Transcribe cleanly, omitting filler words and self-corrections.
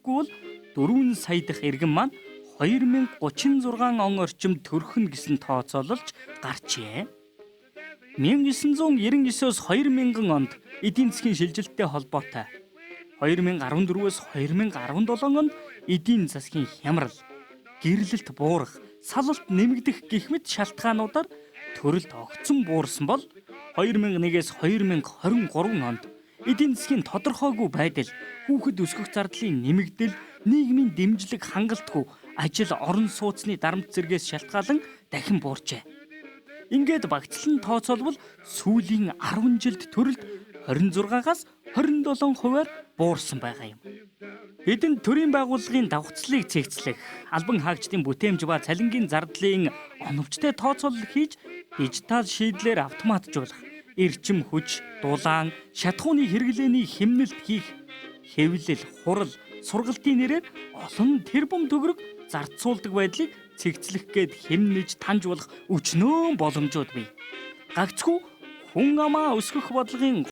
тогтохгүй бол 4 сая дахь иргэн маань 2036 он орчим төрхнө гэсэн тооцоололж гарчээ. 1999-с 2000 онд эдийн засгийн шилжилттэй холбоотой 2014-өөс 2017 онд эдийн засгийн хямрал, гэрлэлт буурах, салалт нэмэгдэх гэх мэт шалтгаануудаар төрөлд огцон буурсан бол 2001-ээс 2023 онд эдийн засгийн тодорхойгүй байдал, хүүхэд өсгөх зардлын нэмэгдэл, нийгмийн дэмжлэг хангалтгүй, ажил орон сууцны дарамт зэргээс шалтгаалan дахин буурчээ. Ингээд багцлан тооцоолбол сүүлийн 10 жилд төрөлд 26-аас 27%-аар буурсан байгаа юм. Хэдэн төрийн байгууллагын давхцлыг цэгцлэх, албан хаагчдын бүтээмж ба цалингийн зардлын оновчтой тооцоолол хийж, дижитал шийдлэр автоматжуулах, эрчим хүч, дулаан, шатхууны хэрэглээний хэмнэлт хийх, хэвлэл, хурал, сургалтын нэрээр олон тэрбум төгрөг зарцуулдаг байдлыг цэгцлэх гээд хэмнэж таньжуулах өчнөө боломжууд бий. Гагцхүү хүн амаа өсгөх бодлогын